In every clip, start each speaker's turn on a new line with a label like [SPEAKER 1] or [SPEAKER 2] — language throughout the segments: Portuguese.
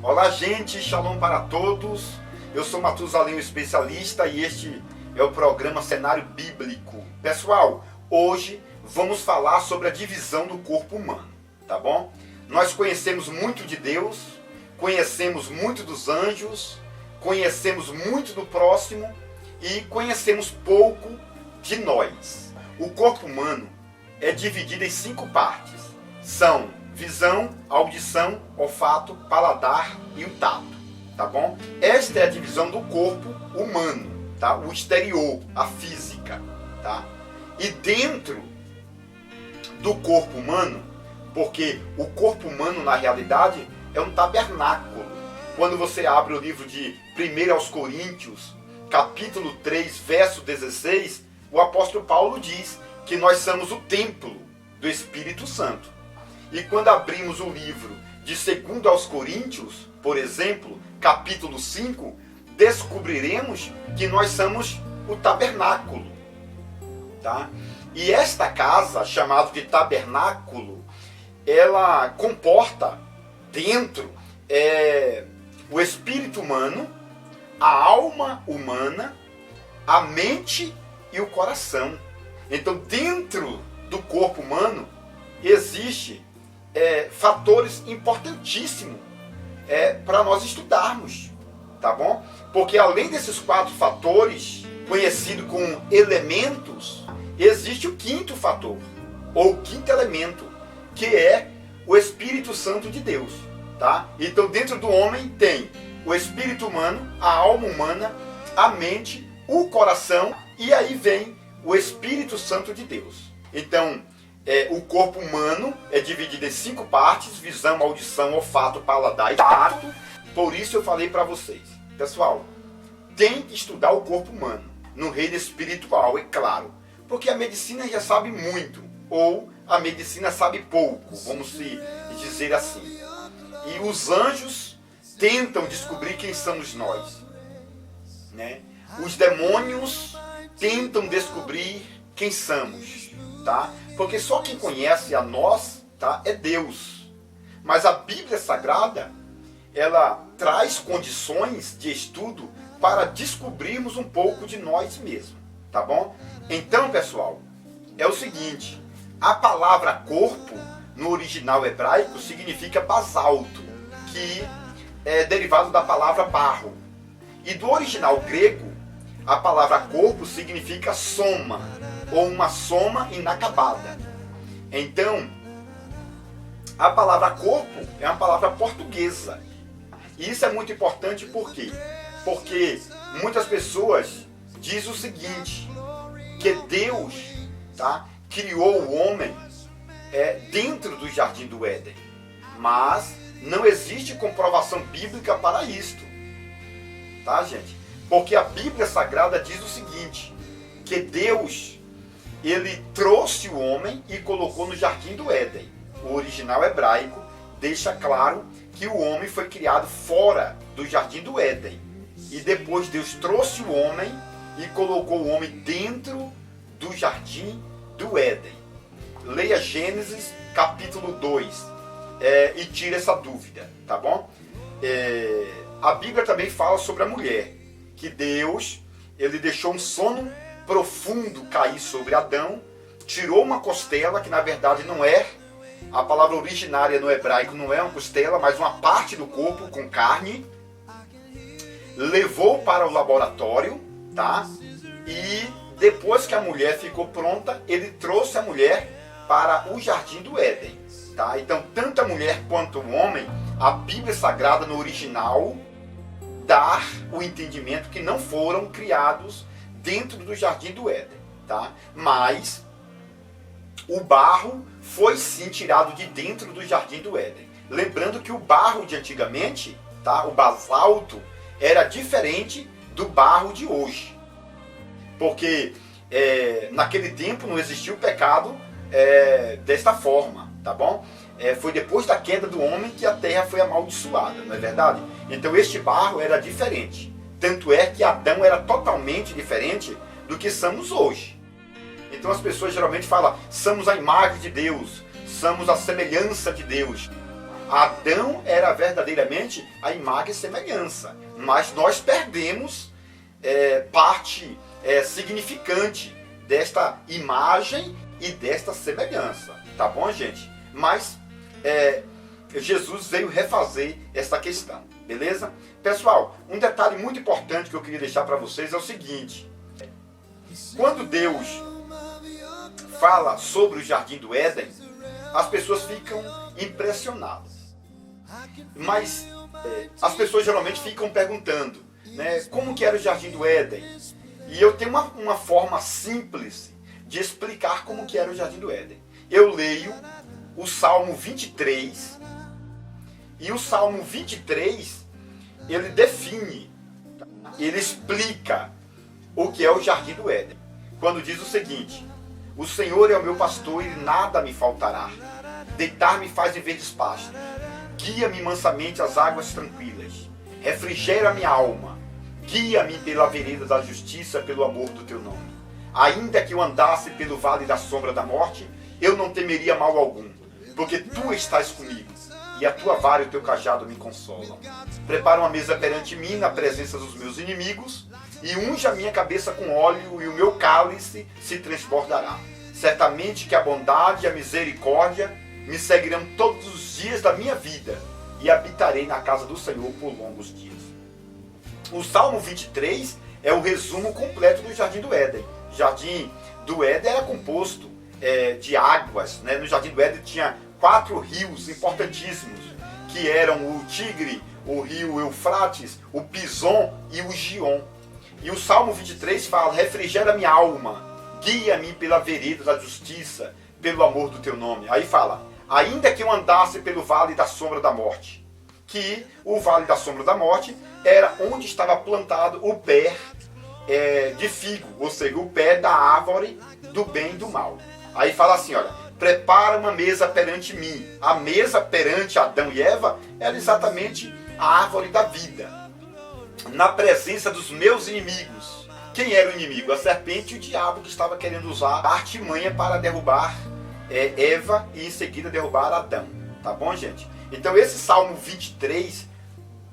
[SPEAKER 1] Olá gente, shalom para todos. Eu sou Matusalém, o especialista, e este é o programa Cenário Bíblico. Pessoal, hoje vamos falar sobre a divisão do corpo humano, tá bom? Nós conhecemos muito de Deus, conhecemos muito dos anjos, conhecemos muito do próximo e conhecemos pouco de nós. O corpo humano é dividido em 5 partes. São visão, audição, olfato, paladar e o tato, tá bom? Esta é a divisão do corpo humano, tá? O exterior, a física, tá? E dentro do corpo humano, porque o corpo humano na realidade é um tabernáculo. Quando você abre o livro de 1 aos Coríntios, capítulo 3, verso 16, o apóstolo Paulo diz que nós somos o templo do Espírito Santo. E quando abrimos o livro de 2 aos Coríntios, por exemplo, capítulo 5, descobriremos que nós somos o tabernáculo, tá? E esta casa, chamada de tabernáculo, ela comporta dentro o espírito humano, a alma humana, a mente e o coração. Então, dentro do corpo humano, existe fatores importantíssimos para nós estudarmos, tá bom? Porque além desses 4 fatores, conhecido como elementos, existe o 5º fator, ou o 5º elemento, que é o Espírito Santo de Deus, tá? Então, dentro do homem tem o espírito humano, a alma humana, a mente, o coração, e aí vem o Espírito Santo de Deus. Então, o corpo humano é dividido em 5 partes: visão, audição, olfato, paladar e tato. Por isso eu falei para vocês, pessoal, tem que estudar o corpo humano no reino espiritual, é claro, porque a medicina já sabe muito, ou a medicina sabe pouco, vamos se dizer assim. E os anjos tentam descobrir quem somos nós, né? Os demônios tentam descobrir quem somos, tá? Porque só quem conhece a nós, tá, é Deus. Mas a Bíblia Sagrada, ela traz condições de estudo para descobrirmos um pouco de nós mesmos, tá bom? Então, pessoal, é o seguinte: a palavra corpo, no original hebraico, significa basalto, que é derivado da palavra barro. E do original grego, a palavra corpo significa soma, ou uma soma inacabada. Então, a palavra corpo é uma palavra portuguesa. E isso é muito importante, por quê? Porque muitas pessoas dizem o seguinte, que Deus, tá, criou o homem dentro do jardim do Éden. Mas não existe comprovação bíblica para isto, tá, gente? Porque a Bíblia Sagrada diz o seguinte, que Deus, ele trouxe o homem e colocou no jardim do Éden. O original hebraico deixa claro que o homem foi criado fora do jardim do Éden. E depois Deus trouxe o homem e colocou o homem dentro do jardim do Éden. Leia Gênesis capítulo 2 e tire essa dúvida, tá bom? A Bíblia também fala sobre a mulher, que Deus, ele deixou um sono profundo cair sobre Adão, tirou uma costela, que na verdade não é, a palavra originária no hebraico não é uma costela, mas uma parte do corpo com carne, levou para o laboratório, tá? E depois que a mulher ficou pronta, ele trouxe a mulher para o jardim do Éden, tá? Então, tanto a mulher quanto o homem, a Bíblia Sagrada no original dá o entendimento que não foram criados dentro do jardim do Éden, tá? Mas o barro foi sim tirado de dentro do jardim do Éden. Lembrando que o barro de antigamente, tá, o basalto, era diferente do barro de hoje. Porque naquele tempo não existia o pecado desta forma, tá bom? Foi depois da queda do homem que a terra foi amaldiçoada, não é verdade? Então este barro era diferente. Tanto é que Adão era totalmente diferente do que somos hoje. Então as pessoas geralmente falam, somos a imagem de Deus, somos a semelhança de Deus. Adão era verdadeiramente a imagem e semelhança, mas nós perdemos parte significante desta imagem e desta semelhança, tá bom, gente? Mas Jesus veio refazer essa questão, beleza? Pessoal, um detalhe muito importante que eu queria deixar para vocês é o seguinte: quando Deus fala sobre o Jardim do Éden, as pessoas ficam impressionadas. Mas as pessoas geralmente ficam perguntando, né, como que era o Jardim do Éden? E eu tenho uma forma simples de explicar como que era o Jardim do Éden. Eu leio o Salmo 23, e o Salmo 23, ele define, ele explica o que é o Jardim do Éden. Quando diz o seguinte: o Senhor é o meu pastor e nada me faltará. Deitar-me faz em verdes pastos. Guia-me mansamente às águas tranquilas. Refrigera minha alma. Guia-me pela vereda da justiça, pelo amor do teu nome. Ainda que eu andasse pelo vale da sombra da morte, eu não temeria mal algum, porque tu estás comigo, e a tua vara e o teu cajado me consolam. Prepara uma mesa perante mim na presença dos meus inimigos, e unge a minha cabeça com óleo, e o meu cálice se transbordará. Certamente que a bondade e a misericórdia me seguirão todos os dias da minha vida, e habitarei na casa do Senhor por longos dias. O Salmo 23 é o resumo completo do Jardim do Éden. O Jardim do Éden era composto de águas, né? No Jardim do Éden tinha 4 rios importantíssimos, que eram o Tigre, o rio Eufrates, o Pison e o Gion. E o Salmo 23 fala: refrigera minha alma, guia-me pela vereda da justiça, pelo amor do teu nome. Aí fala: ainda que eu andasse pelo vale da sombra da morte. Que o vale da sombra da morte era onde estava plantado o pé de figo, ou seja, o pé da árvore do bem e do mal. Aí fala assim, olha: prepara uma mesa perante mim. A mesa perante Adão e Eva era exatamente a árvore da vida, na presença dos meus inimigos. Quem era o inimigo? A serpente e o diabo, que estava querendo usar a artimanha para derrubar Eva e em seguida derrubar Adão. Tá bom, gente? Então esse Salmo 23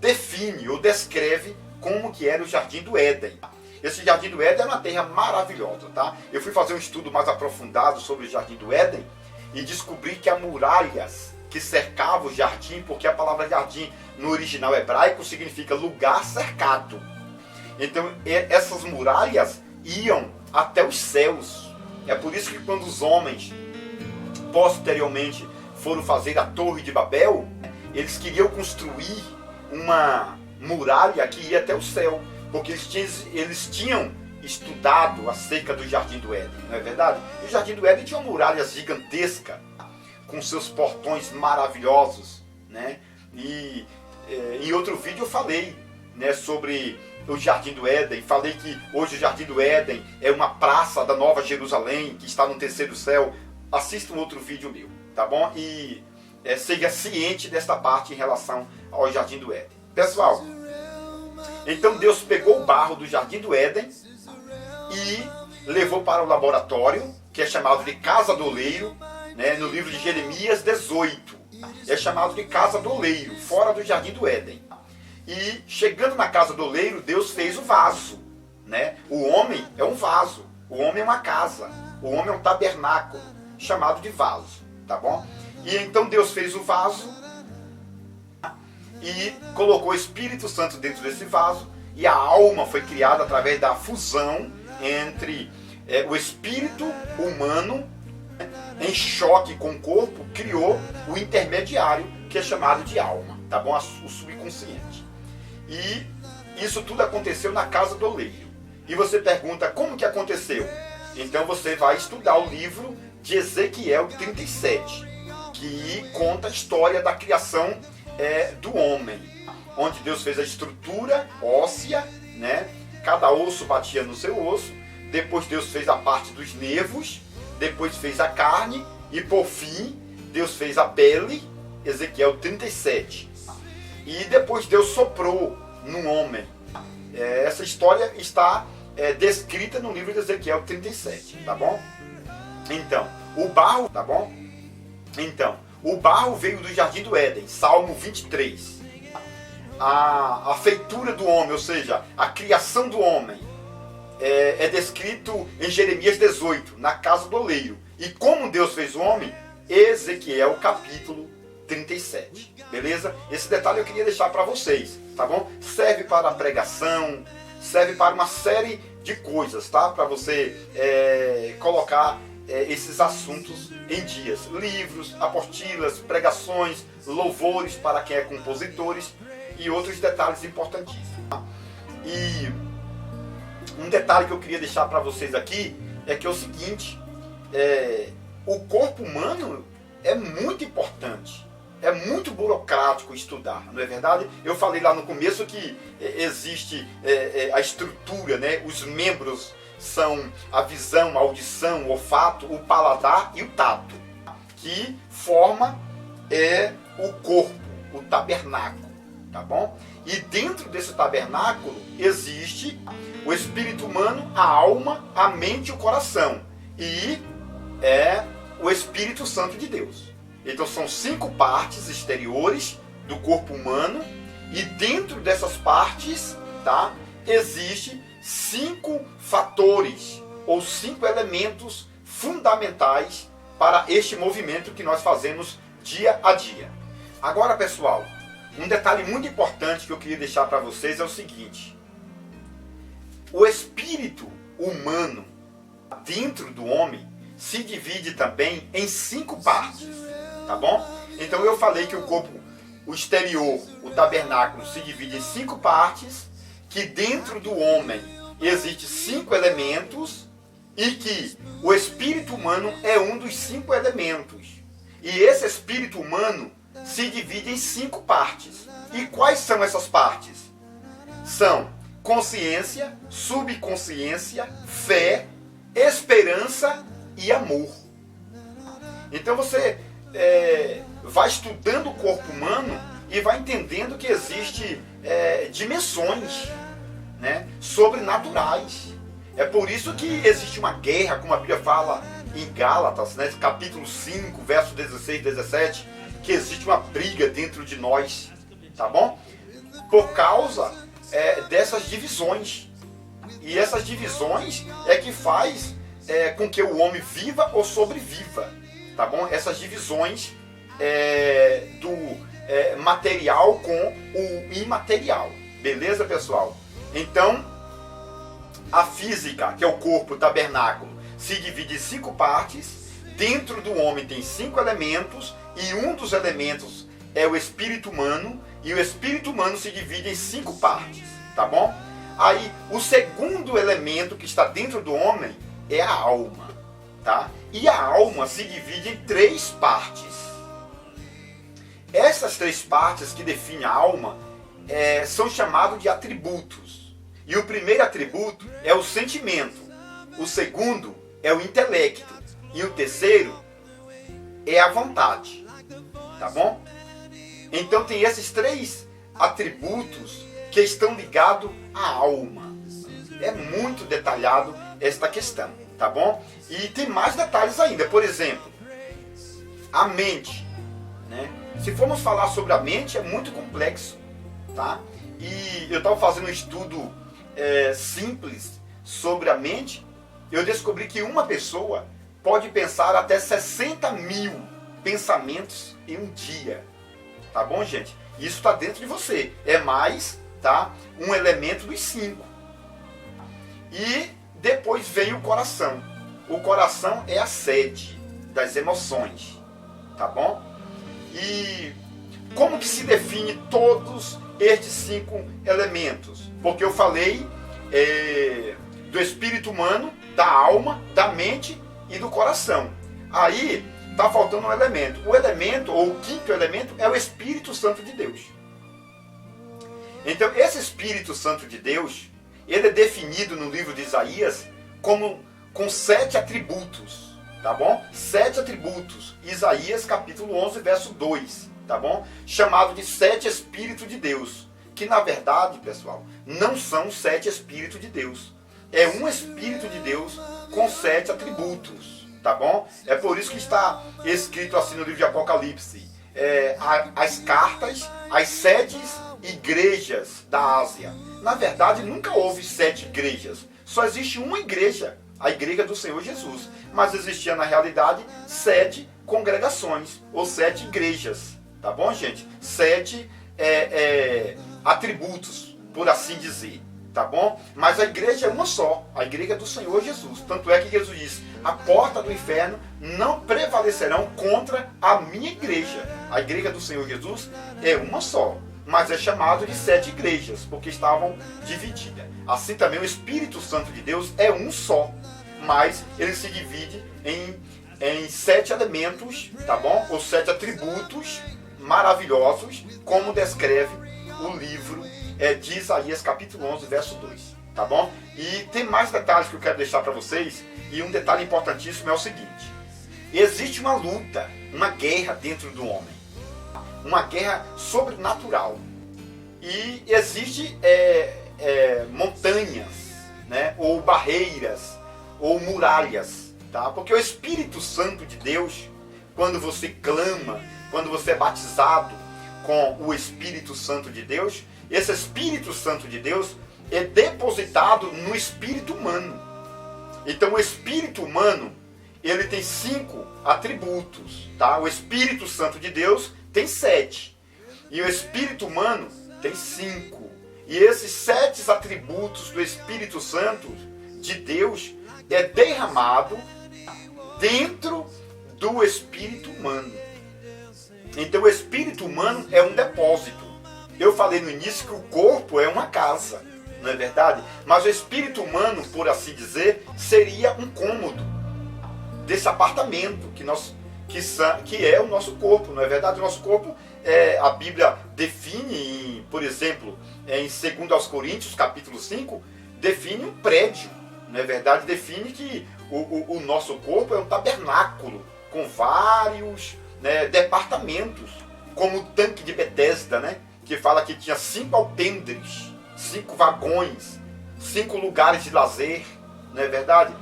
[SPEAKER 1] define ou descreve como que era o Jardim do Éden. Esse Jardim do Éden era uma terra maravilhosa, tá? Eu fui fazer um estudo mais aprofundado sobre o Jardim do Éden e descobri que há muralhas que cercavam o jardim, porque a palavra jardim no original hebraico significa lugar cercado. Então essas muralhas iam até os céus. É por isso que quando os homens posteriormente foram fazer a Torre de Babel, eles queriam construir uma muralha que ia até o céu, porque eles tinham estudado acerca do Jardim do Éden, não é verdade? E o Jardim do Éden tinha uma muralha gigantesca, com seus portões maravilhosos, né? E em outro vídeo eu falei, né, sobre o Jardim do Éden. Falei que hoje o Jardim do Éden é uma praça da Nova Jerusalém, que está no terceiro céu. Assista um outro vídeo meu, tá bom? E seja ciente desta parte em relação ao Jardim do Éden. Pessoal, então Deus pegou o barro do Jardim do Éden e levou para o laboratório, que é chamado de Casa do Oleiro, né? No livro de Jeremias 18. É chamado de Casa do Oleiro, fora do Jardim do Éden. E chegando na Casa do Oleiro, Deus fez o vaso, né? O homem é um vaso, o homem é uma casa, o homem é um tabernáculo, chamado de vaso, tá bom? E então Deus fez o vaso e colocou o Espírito Santo dentro desse vaso, e a alma foi criada através da fusão entre o espírito humano, em choque com o corpo, criou o intermediário, que é chamado de alma, tá bom? O subconsciente. E isso tudo aconteceu na Casa do Oleiro. E você pergunta, como que aconteceu? Então você vai estudar o livro de Ezequiel 37, que conta a história da criação do homem, onde Deus fez a estrutura óssea, né? Cada osso batia no seu osso. Depois Deus fez a parte dos nervos, depois fez a carne e por fim Deus fez a pele, Ezequiel 37. E depois Deus soprou no homem. Essa história está descrita no livro de Ezequiel 37, tá bom? Então, o barro, tá bom? Então, O barro veio do jardim do Éden, Salmo 23. A feitura do homem, ou seja, a criação do homem, é descrito em Jeremias 18, na casa do oleiro. E como Deus fez o homem, Ezequiel capítulo 37. Beleza? Esse detalhe eu queria deixar para vocês, tá bom? Serve para a pregação, serve para uma série de coisas, tá? Para você colocar esses assuntos em dias. Livros, apostilas, pregações, louvores para quem é compositores e outros detalhes importantíssimos. Tá? E um detalhe que eu queria deixar para vocês aqui é que é o seguinte, o corpo humano é muito importante. É muito burocrático estudar, não é verdade? Eu falei lá no começo que existe a estrutura, né? Os membros são a visão, a audição, o olfato, o paladar e o tato, que forma o corpo, o tabernáculo, tá bom? E dentro desse tabernáculo existe o espírito humano, a alma, a mente e o coração. E o Espírito Santo de Deus. Então são 5 partes exteriores do corpo humano e dentro dessas partes, tá, existe 5 fatores ou 5 elementos fundamentais para este movimento que nós fazemos dia a dia. Agora, pessoal, um detalhe muito importante que eu queria deixar para vocês é o seguinte: o espírito humano dentro do homem se divide também em 5 partes, tá bom? Então eu falei que o corpo, o exterior, o tabernáculo se divide em 5 partes, que dentro do homem existem 5 elementos e que o espírito humano é um dos 5 elementos. E esse espírito humano se divide em 5 partes. E quais são essas partes? São consciência, subconsciência, fé, esperança e amor. Então você vai estudando o corpo humano e vai entendendo que existe dimensões, né, sobrenaturais. É por isso que existe uma guerra, como a Bíblia fala em Gálatas, né, capítulo 5, verso 16 e 17, que existe uma briga dentro de nós, tá bom? Por causa dessas divisões. E essas divisões é que faz com que o homem viva ou sobreviva, tá bom? Essas divisões do material com o imaterial, beleza, pessoal? Então, a física, que é o corpo, o tabernáculo, se divide em 5 partes. Dentro do homem tem 5 elementos e um dos elementos é o espírito humano, e o espírito humano se divide em 5 partes, tá bom? Aí, o segundo elemento que está dentro do homem é a alma, tá? E a alma se divide em 3 partes. Essas 3 partes que definem a alma são chamados de atributos. E o primeiro atributo é o sentimento, o segundo é o intelecto e o terceiro é a vontade, tá bom? Então tem esses 3 atributos que estão ligados à alma. É muito detalhado esta questão, tá bom? E tem mais detalhes ainda. Por exemplo, a mente, né? Se formos falar sobre a mente, é muito complexo, tá? E eu estava fazendo um estudo simples sobre a mente. Eu descobri que uma pessoa pode pensar até 60.000 pensamentos em um dia, tá bom, gente? Isso está dentro de você. É mais, tá, um elemento dos 5. E depois vem o coração. O coração é a sede das emoções, tá bom? E como que se define todos estes 5 elementos? Porque eu falei do espírito humano, da alma, da mente e do coração. Aí está faltando um elemento. O elemento, ou o 5º elemento, é o Espírito Santo de Deus. Então, esse Espírito Santo de Deus, ele é definido no livro de Isaías com 7 atributos, tá bom? 7 atributos. Isaías capítulo 11, verso 2, tá bom? Chamado de 7 Espíritos de Deus. Que na verdade, pessoal, não são 7 Espíritos de Deus. É um Espírito de Deus com 7 atributos, tá bom? É por isso que está escrito assim no livro de Apocalipse, as cartas às 7 igrejas da Ásia. Na verdade, nunca houve 7 igrejas, só existe uma igreja, a igreja do Senhor Jesus, mas existia na realidade 7 congregações, ou 7 igrejas, tá bom, gente? 7 atributos, por assim dizer, tá bom? Mas a igreja é uma só, a igreja do Senhor Jesus. Tanto é que Jesus diz, a porta do inferno não prevalecerão contra a minha igreja. A igreja do Senhor Jesus é uma só, mas é chamado de 7 igrejas, porque estavam divididas. Assim também o Espírito Santo de Deus é um só, mas ele se divide em 7 elementos, tá bom? Ou 7 atributos maravilhosos, como descreve o livro de Isaías capítulo 11, verso 2, tá bom? E tem mais detalhes que eu quero deixar para vocês, e um detalhe importantíssimo é o seguinte: existe uma luta, uma guerra dentro do homem, uma guerra sobrenatural, e existe montanhas, né? Ou barreiras, ou muralhas, tá? Porque o Espírito Santo de Deus, quando você clama, quando você é batizado com o Espírito Santo de Deus, esse Espírito Santo de Deus é depositado no espírito humano. Então o espírito humano, ele tem 5 atributos, tá? O Espírito Santo de Deus tem 7, e o espírito humano tem 5. E esses 7 atributos do Espírito Santo de Deus é derramado dentro do espírito humano. Então o espírito humano é um depósito. Eu falei no início que o corpo é uma casa, não é verdade? Mas o espírito humano, por assim dizer, seria um cômodo desse apartamento que é o nosso corpo, não é verdade? O nosso corpo, a Bíblia define, por exemplo, em 2 Coríntios, capítulo 5, define um prédio, não é verdade? Define que o nosso corpo é um tabernáculo com vários, né, departamentos, como o tanque de Betesda, né, que fala que tinha 5 alpendres, 5 vagões, 5 lugares de lazer, não é verdade?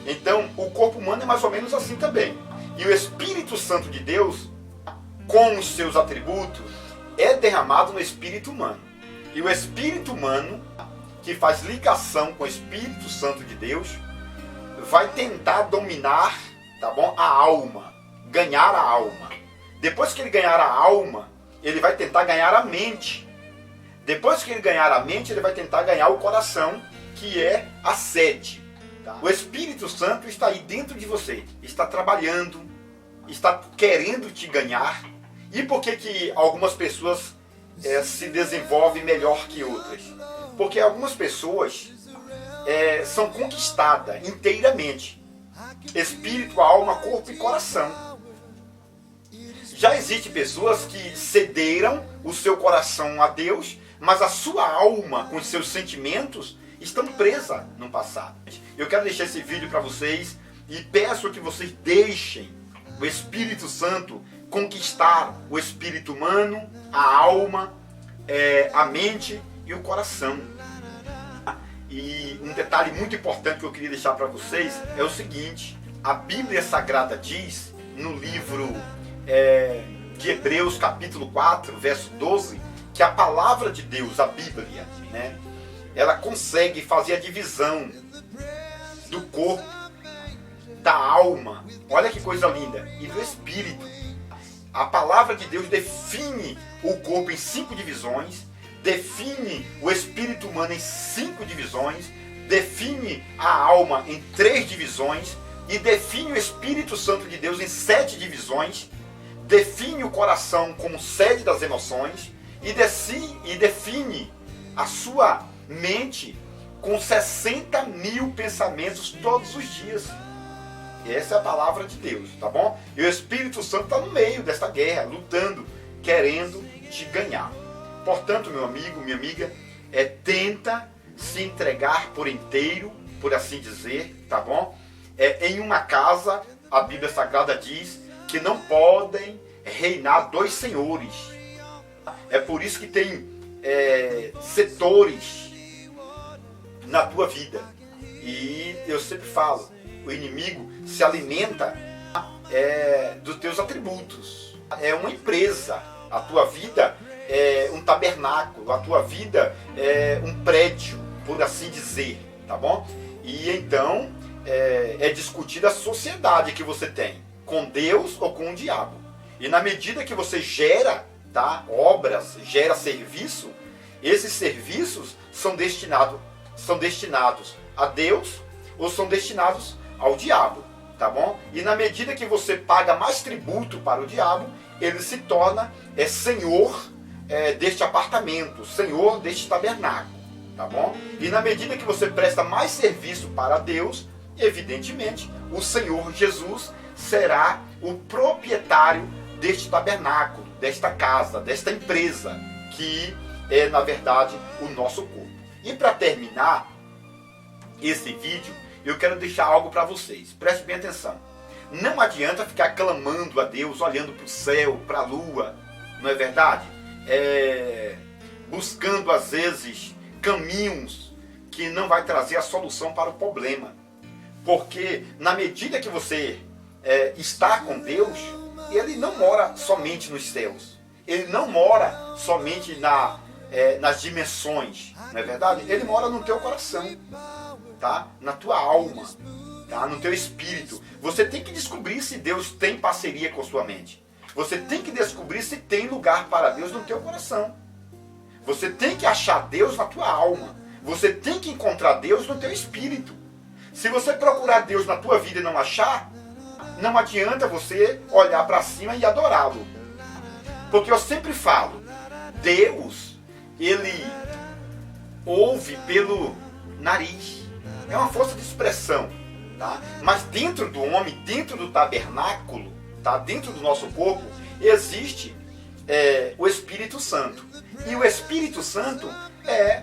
[SPEAKER 1] Então, o corpo humano é mais ou menos assim também. E o Espírito Santo de Deus, com os seus atributos, é derramado no espírito humano. E o espírito humano, que faz ligação com o Espírito Santo de Deus, vai tentar dominar, tá bom, a alma, ganhar a alma. Depois que ele ganhar a alma, ele vai tentar ganhar a mente. Depois que ele ganhar a mente, ele vai tentar ganhar o coração, que é a sede. Tá? O Espírito Santo está aí dentro de você, está trabalhando, está querendo te ganhar. E por que algumas pessoas se desenvolvem melhor que outras? Porque algumas pessoas são conquistadas inteiramente. Espírito, alma, corpo e coração. Já existem pessoas que cederam o seu coração a Deus, mas a sua alma, com os seus sentimentos, estão presas no passado. Eu quero deixar esse vídeo para vocês e peço que vocês deixem o Espírito Santo conquistar o espírito humano, a alma, a mente e o coração. E um detalhe muito importante que eu queria deixar para vocês é o seguinte: a Bíblia Sagrada diz, no livro de Hebreus capítulo 4, verso 12, que a palavra de Deus, a Bíblia, né, ela consegue fazer a divisão do corpo, da alma, olha que coisa linda, e do espírito. A palavra de Deus define o corpo em 5 divisões, define o espírito humano em 5 divisões, define a alma em 3 divisões e define o Espírito Santo de Deus em 7 divisões, define o coração como sede das emoções e define a sua mente com 60.000 pensamentos todos os dias. Essa é a palavra de Deus, tá bom? E o Espírito Santo está no meio dessa guerra, lutando, querendo te ganhar. Portanto, meu amigo, minha amiga, tenta se entregar por inteiro, por assim dizer, tá bom? Em uma casa, a Bíblia Sagrada diz que não podem reinar 2 senhores. É por isso que tem setores na tua vida. E eu sempre falo, o inimigo se alimenta dos teus atributos. É uma empresa. A tua vida é um tabernáculo. A tua vida é um prédio, por assim dizer. Tá bom? E então é discutida a sociedade que você tem. Com Deus ou com o diabo. E na medida que você gera, tá, obras, gera serviço, esses serviços são destinados a Deus ou são destinados ao diabo, tá bom? E na medida que você paga mais tributo para o diabo, ele se torna senhor deste apartamento, senhor deste tabernáculo, tá bom? E na medida que você presta mais serviço para Deus, evidentemente, o Senhor Jesus será o proprietário deste tabernáculo, desta casa, desta empresa, que é, na verdade, o nosso corpo. E para terminar esse vídeo, eu quero deixar algo para vocês. Preste bem atenção. Não adianta ficar clamando a Deus, olhando para o céu, para a lua, não é verdade? Buscando, às vezes, caminhos que não vai trazer a solução para o problema. Porque, na medida que você está com Deus, Ele não mora somente nos céus. Ele não mora somente nas dimensões, não é verdade? Ele mora no teu coração, tá? Na tua alma, tá? No teu espírito. Você tem que descobrir se Deus tem parceria com a sua mente. Você tem que descobrir se tem lugar para Deus no teu coração. Você tem que achar Deus na tua alma. Você tem que encontrar Deus no teu espírito. Se você procurar Deus na tua vida e não achar, não adianta você olhar para cima e adorá-lo. Porque eu sempre falo, Deus, Ele ouve pelo nariz. É uma força de expressão. Tá? Mas dentro do homem, dentro do tabernáculo, tá? Dentro do nosso corpo, existe o Espírito Santo. E o Espírito Santo é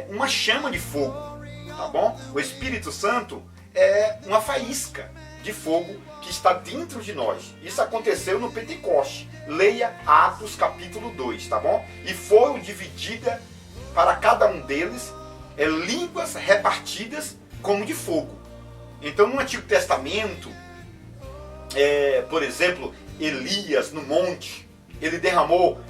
[SPEAKER 1] uma chama de fogo. Tá bom? O Espírito Santo é uma faísca de fogo que está dentro de nós. Isso aconteceu no Pentecoste. Leia Atos capítulo 2, tá bom? E foram divididas para cada um deles línguas repartidas como de fogo. Então no Antigo Testamento, por exemplo, Elias no monte, ele derramou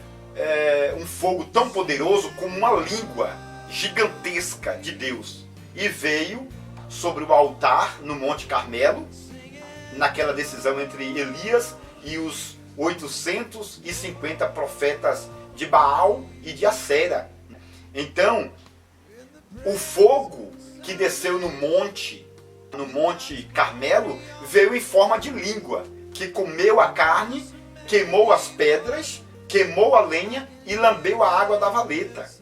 [SPEAKER 1] um fogo tão poderoso como uma língua gigantesca de Deus. E veio sobre o altar no Monte Carmelo, naquela decisão entre Elias e os 850 profetas de Baal e de Acera. Então, o fogo que desceu no Monte Carmelo, veio em forma de língua, que comeu a carne, queimou as pedras, queimou a lenha e lambeu a água da valeta.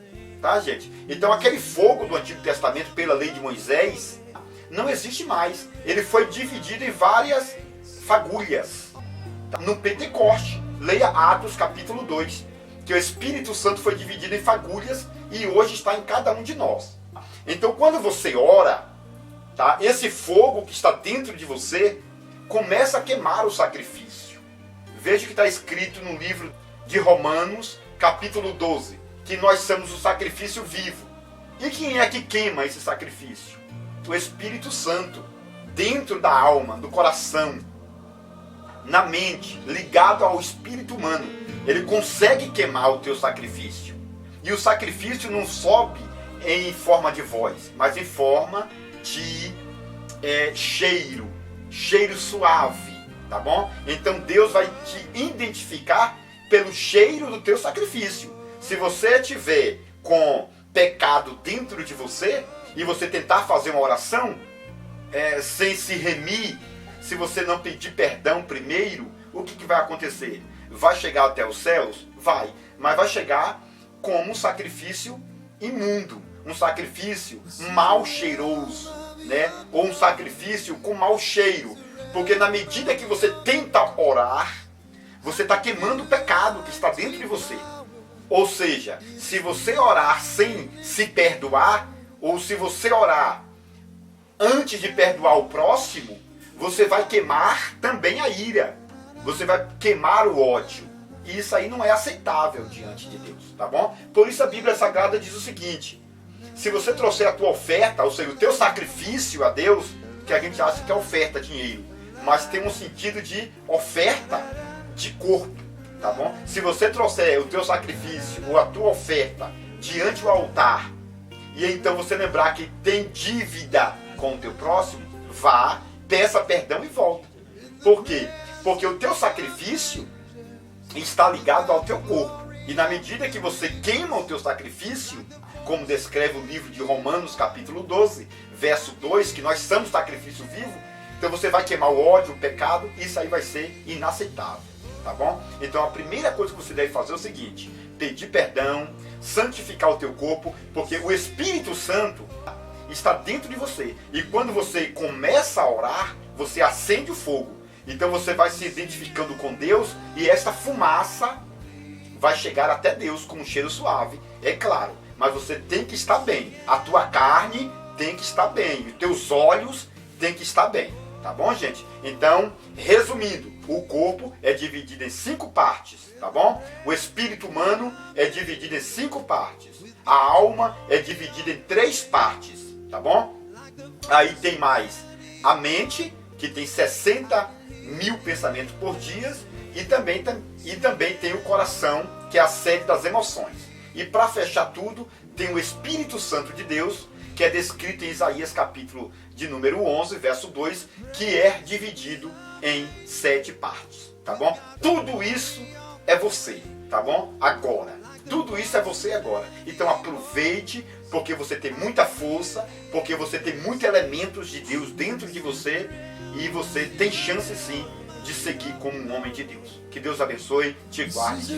[SPEAKER 1] Tá, gente? Então aquele fogo do Antigo Testamento, pela lei de Moisés, não existe mais. Ele foi dividido em várias fagulhas. No Pentecoste, leia Atos capítulo 2, que o Espírito Santo foi dividido em fagulhas e hoje está em cada um de nós. Então quando você ora, tá, esse fogo que está dentro de você começa a queimar o sacrifício. Veja o que está escrito no livro de Romanos capítulo 12, que nós somos o sacrifício vivo. E quem é que queima esse sacrifício? O Espírito Santo, dentro da alma, do coração, na mente, ligado ao espírito humano. Ele consegue queimar o teu sacrifício. E o sacrifício não sobe em forma de voz, mas em forma de cheiro suave, tá bom? Então Deus vai te identificar pelo cheiro do teu sacrifício. Se você tiver com pecado dentro de você e você tentar fazer uma oração sem se remir, se você não pedir perdão primeiro, o que vai acontecer? Vai chegar até os céus? Vai, mas vai chegar como um sacrifício imundo, um sacrifício mal cheiroso, né? Ou um sacrifício com mau cheiro, porque na medida que você tenta orar, você está queimando o pecado que está dentro de você. Ou seja, se você orar sem se perdoar, ou se você orar antes de perdoar o próximo, você vai queimar também a ira. Você vai queimar o ódio. E isso aí não é aceitável diante de Deus, tá bom? Por isso a Bíblia Sagrada diz o seguinte: se você trouxer a tua oferta, ou seja, o teu sacrifício a Deus, que a gente acha que é oferta, dinheiro, mas tem um sentido de oferta de corpo, tá bom? Se você trouxer o teu sacrifício ou a tua oferta diante do altar, e então você lembrar que tem dívida com o teu próximo, vá, peça perdão e volta. Por quê? Porque o teu sacrifício está ligado ao teu corpo. E na medida que você queima o teu sacrifício, como descreve o livro de Romanos, capítulo 12, verso 2, que nós somos sacrifício vivo, então você vai queimar o ódio, o pecado, e isso aí vai ser inaceitável, tá bom? Então a primeira coisa que você deve fazer é o seguinte: pedir perdão, santificar o teu corpo, porque o Espírito Santo está dentro de você. E quando você começa a orar, você acende o fogo. Então você vai se identificando com Deus e essa fumaça vai chegar até Deus com um cheiro suave, é claro. Mas você tem que estar bem. A tua carne tem que estar bem. Os teus olhos tem que estar bem. Tá bom, gente? Então, resumindo, o corpo é dividido em 5 partes, tá bom? O espírito humano é dividido em 5 partes. A alma é dividida em 3 partes, tá bom? Aí tem mais a mente, que tem 60.000 pensamentos por dia, e também tem o coração, que é a sede das emoções. E para fechar tudo, tem o Espírito Santo de Deus, que é descrito em Isaías capítulo de número 11, verso 2, que é dividido em 7 partes, tá bom? Tudo isso é você, tá bom? Agora. Tudo isso é você agora. Então aproveite, porque você tem muita força, porque você tem muitos elementos de Deus dentro de você, e você tem chance sim de seguir como um homem de Deus. Que Deus abençoe, te guarde.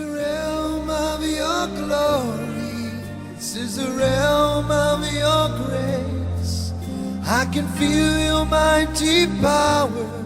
[SPEAKER 1] This is the realm of your grace. I can feel your mighty power.